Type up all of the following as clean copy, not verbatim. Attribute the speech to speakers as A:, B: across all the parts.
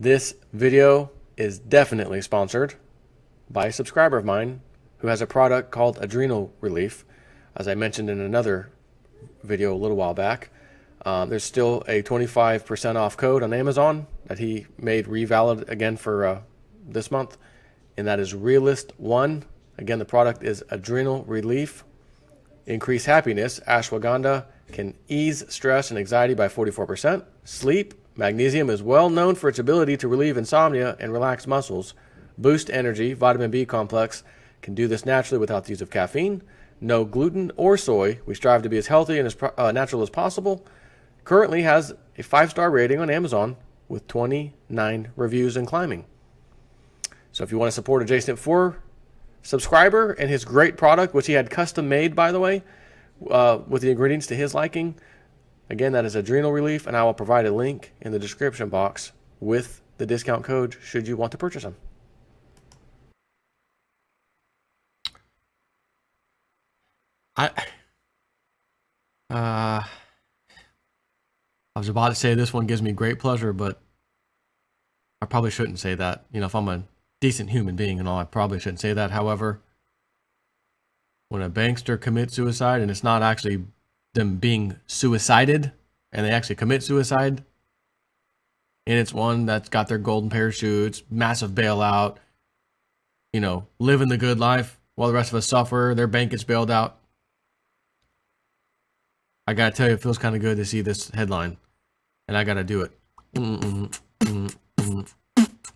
A: This video is definitely sponsored by a subscriber of mine who has a product called Adrenal Relief. As I mentioned in another video a little while back, there's still a 25% off code on Amazon that he made revalid again for this month, and that is REALIST1. Again, the product is Adrenal Relief. Increase happiness. Ashwagandha can ease stress and anxiety by 44%. Sleep. Magnesium is well known for its ability to relieve insomnia and relax muscles. Boost energy. Vitamin B complex can do this naturally without the use of caffeine. No gluten or soy. We strive to be as healthy and as natural as possible. Currently has a 5-star rating on Amazon with 29 reviews and climbing. So if you want to support Adjacent 4 subscriber and his great product, which he had custom made, by the way, with the ingredients to his liking, again, that is Adrenal Relief, and I will provide a link in the description box with the discount code should you want to purchase them. I was about to say this one gives me great pleasure, but I probably shouldn't say that. You know, if I'm a decent human being and all, I probably shouldn't say that. However, when a bankster commits suicide and it's not actually them being suicided and they actually commit suicide, and it's one that's got their golden parachutes, massive bailout, you know, living the good life while the rest of us suffer, their bank gets bailed out. I gotta tell you, it feels kind of good to see this headline, and I gotta do it.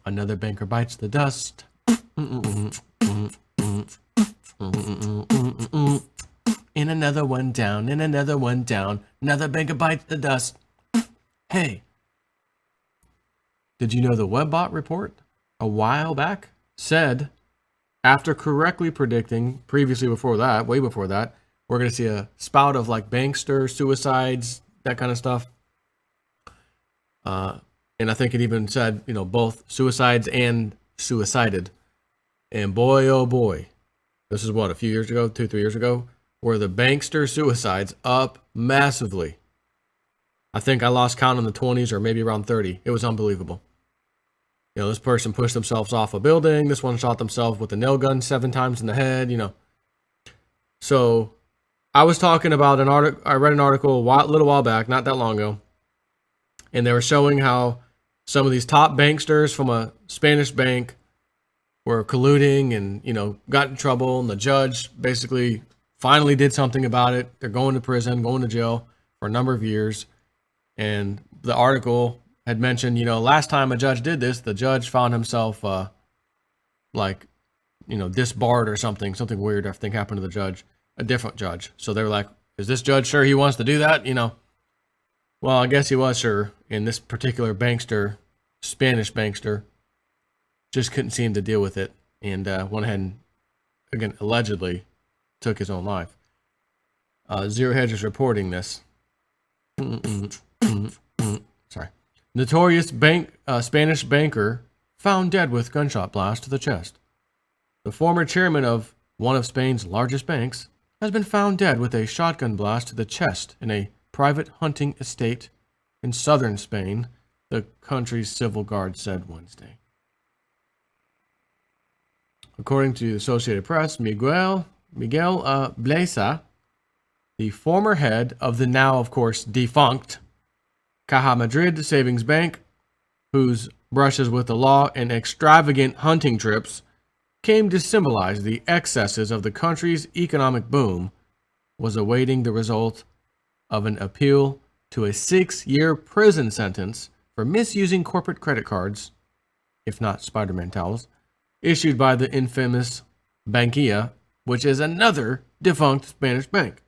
A: Another banker bites the dust. And another one down, and another one down. Another banker bites the dust. Hey, did you know the Webbot report a while back said, after correctly predicting previously before that, way before that, we're going to see a spout of like bankster suicides, that kind of stuff. And I think it even said, you know, both suicides and suicided. And boy, oh boy, this is what, a few years ago, 2-3 years ago, were the bankster suicides up massively. I think I lost count in the 20s or maybe around 30. It was unbelievable. You know, this person pushed themselves off a building. This one shot themselves with a nail gun 7 times in the head, you know. So I was talking about an article, I read an article a little while back, not that long ago, and they were showing how some of these top banksters from a Spanish bank were colluding and, you know, got in trouble, and the judge basically finally did something about it. They're going to prison, going to jail for a number of years. And the article had mentioned, you know, last time a judge did this, the judge found himself like, you know, disbarred or something weird I think happened to the judge, a different judge. So they were like, is this judge sure he wants to do that? You know, well, I guess he was sure. And this particular bankster, Spanish bankster, just couldn't seem to deal with it and went ahead and, again, allegedly took his own life. Zero Hedge is reporting this. Sorry. Notorious Spanish banker found dead with gunshot blast to the chest. The former chairman of one of Spain's largest banks has been found dead with a shotgun blast to the chest in a private hunting estate in southern Spain, the country's civil guard said Wednesday. According to the Associated Press, Miguel Blesa, the former head of the now, of course, defunct Caja Madrid Savings Bank, whose brushes with the law and extravagant hunting trips came to symbolize the excesses of the country's economic boom, was awaiting the result of an appeal to a 6-year prison sentence for misusing corporate credit cards, if not Spider-Man towels, issued by the infamous Bankia, which is another defunct Spanish bank.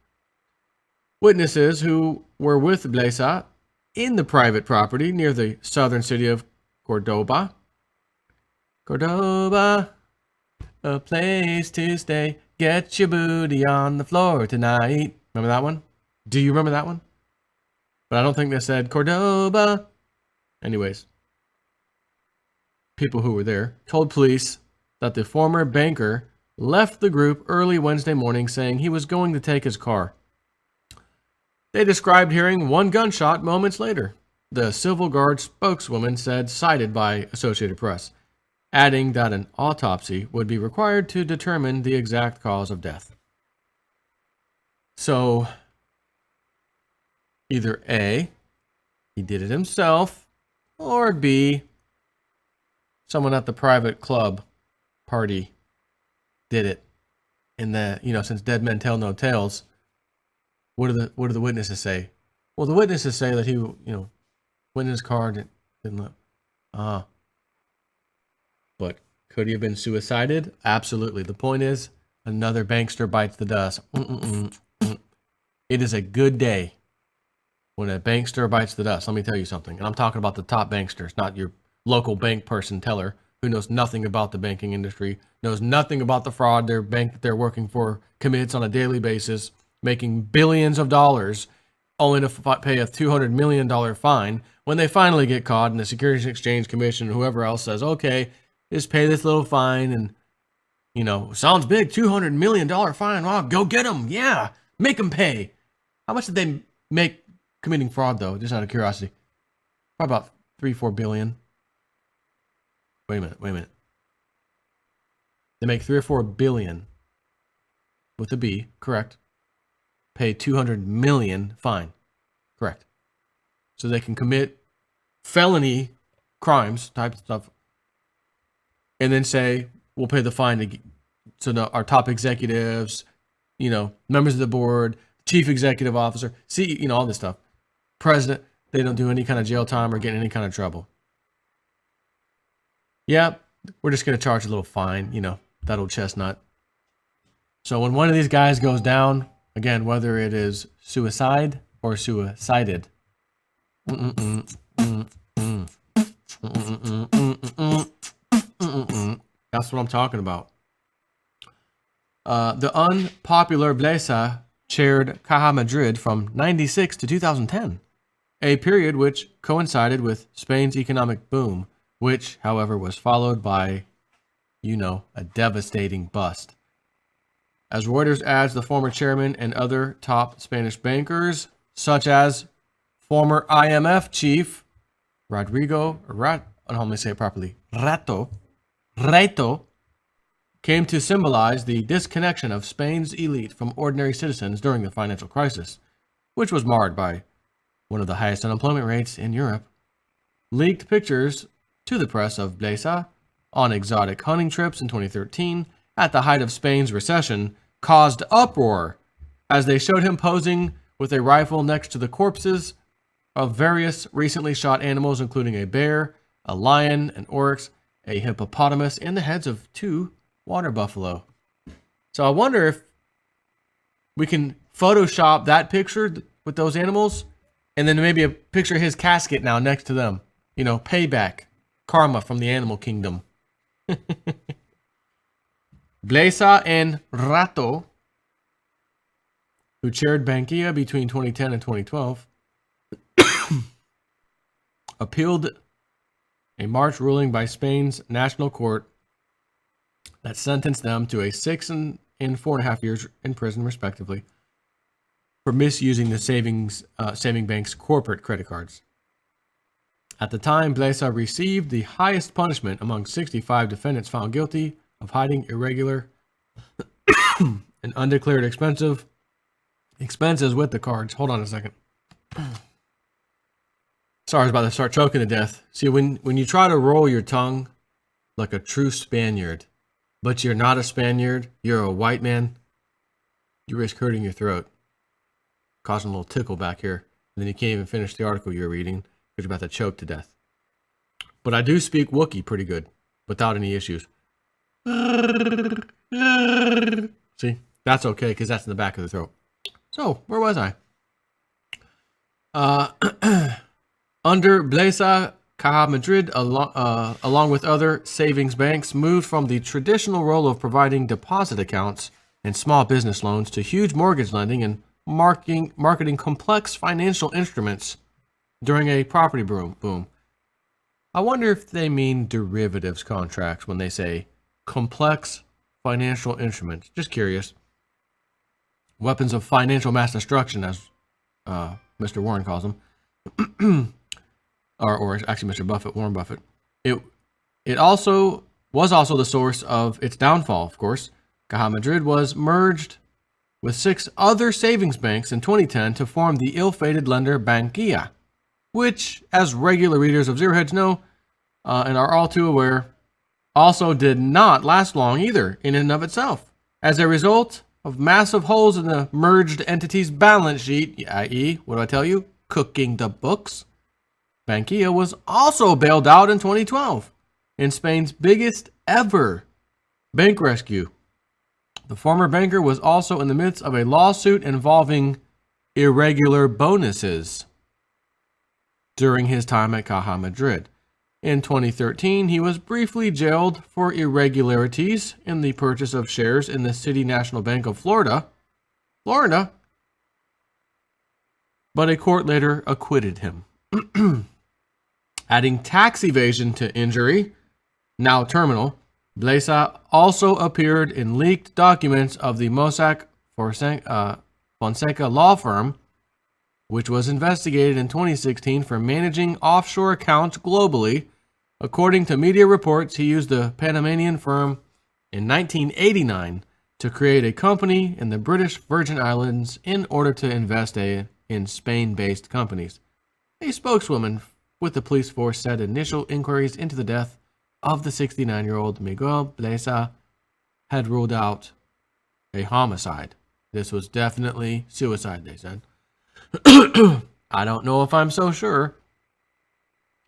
A: Witnesses who were with Blesa in the private property near the southern city of Cordoba, a place to stay, get your booty on the floor tonight. Remember that one? Do you remember that one? But I don't think they said Cordoba. Anyways, people who were there told police that the former banker left the group early Wednesday morning saying he was going to take his car. They described hearing one gunshot moments later. the Civil Guard spokeswoman said, cited by Associated Press, adding that an autopsy would be required to determine the exact cause of death. So, either A, he did it himself, or B, someone at the private club party did it. And since dead men tell no tales, what do the witnesses say? Well, the witnesses say that he, went in his car, didn't look. But could he have been suicided? Absolutely. The point is, another bankster bites the dust. It is a good day when a bankster bites the dust. Let me tell you something. And I'm talking about the top banksters, not your local bank person teller who knows nothing about the banking industry, knows nothing about the fraud their bank that they're working for commits on a daily basis, making billions of dollars, only to pay a $200 million fine when they finally get caught, and the Securities and Exchange Commission and whoever else says, okay, just pay this little fine, and, sounds big, $200 million fine. Well, go get them. Yeah, make them pay. How much did they make committing fraud, though? Just out of curiosity. Probably about $3-4 billion. Wait a minute. They make 3 or 4 billion with a B, correct? Pay 200 million fine, correct? So they can commit felony crimes type of stuff, and then say we'll pay the fine to our top executives, members of the board, chief executive officer, all this stuff. President, they don't do any kind of jail time or get in any kind of trouble. Yeah, we're just going to charge a little fine, that old chestnut. So when one of these guys goes down, again, whether it is suicide or suicided, that's what I'm talking about. The unpopular Blesa chaired Caja Madrid from 96 to 2010, a period which coincided with Spain's economic boom, which, however, was followed by, a devastating bust. As Reuters adds, the former chairman and other top Spanish bankers, such as former IMF chief Rodrigo Rato, came to symbolize the disconnection of Spain's elite from ordinary citizens during the financial crisis, which was marred by one of the highest unemployment rates in Europe. Leaked pictures to the press of Blesa on exotic hunting trips in 2013 at the height of Spain's recession caused uproar as they showed him posing with a rifle next to the corpses of various recently shot animals, including a bear, a lion, an oryx, a hippopotamus, and the heads of 2 water buffalo. So I wonder if we can Photoshop that picture with those animals and then maybe a picture of his casket now next to them. Payback. Karma from the animal kingdom. Blesa and Rato, who chaired Bankia between 2010 and 2012, appealed a March ruling by Spain's National Court that sentenced them to 6 and 4.5 years in prison, respectively, for misusing the saving bank's corporate credit cards. At the time, Blesa received the highest punishment among 65 defendants found guilty of hiding irregular and undeclared expenses with the cards. Hold on a second. Sorry, I was about to start choking to death. See, when you try to roll your tongue like a true Spaniard, but you're not a Spaniard, you're a white man, you risk hurting your throat, causing a little tickle back here, and then you can't even finish the article you're reading. You're about to choke to death. But I do speak Wookiee pretty good, without any issues. See, that's okay, because that's in the back of the throat. So, where was I? Under Blesa, Caja Madrid, along with other savings banks, moved from the traditional role of providing deposit accounts and small business loans to huge mortgage lending and marketing complex financial instruments during a property boom. I wonder if they mean derivatives contracts when they say complex financial instruments. Just curious. Weapons of financial mass destruction, as Mr. Warren calls them. or actually Mr. Buffett, Warren Buffett. It also was also the source of its downfall, of course. Caja Madrid was merged with 6 other savings banks in 2010 to form the ill-fated lender Bankia, which, as regular readers of Zero Hedge know, and are all too aware, also did not last long either in and of itself. As a result of massive holes in the merged entity's balance sheet, i.e., what do I tell you? Cooking the books, Bankia was also bailed out in 2012 in Spain's biggest ever bank rescue. The former banker was also in the midst of a lawsuit involving irregular bonuses during his time at Caja Madrid. In 2013, he was briefly jailed for irregularities in the purchase of shares in the City National Bank of Florida, but a court later acquitted him. Adding tax evasion to injury, now terminal, Blesa also appeared in leaked documents of the Mossack Fonseca law firm, which was investigated in 2016 for managing offshore accounts globally. According to media reports, he used the Panamanian firm in 1989 to create a company in the British Virgin Islands in order to invest in Spain-based companies. A spokeswoman with the police force said initial inquiries into the death of the 69-year-old Miguel Blesa had ruled out a homicide. This was definitely suicide, they said. I don't know if I'm so sure.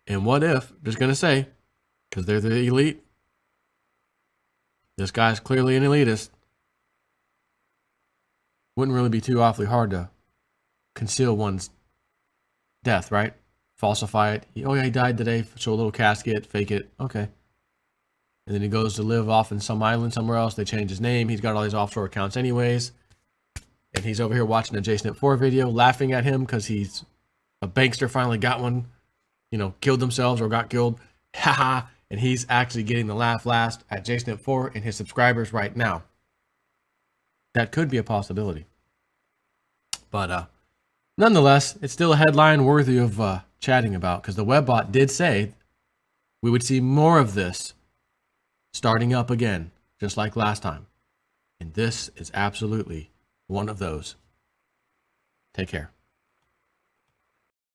A: And what if, just going to say, because they're the elite, this guy's clearly an elitist, wouldn't really be too awfully hard to conceal one's death, right? Falsify it. Oh yeah, he died today. Show a little casket, fake it. Okay. And then he goes to live off in some island somewhere else. They change his name. He's got all these offshore accounts anyways. And he's over here watching a Jason 4 video, laughing at him because he's a bankster finally got one, killed themselves or got killed. Haha. And he's actually getting the laugh last at Jason 4 and his subscribers right now. That could be a possibility. But nonetheless, it's still a headline worthy of chatting about because the webbot did say we would see more of this starting up again, just like last time. And this is absolutely one of those. Take care.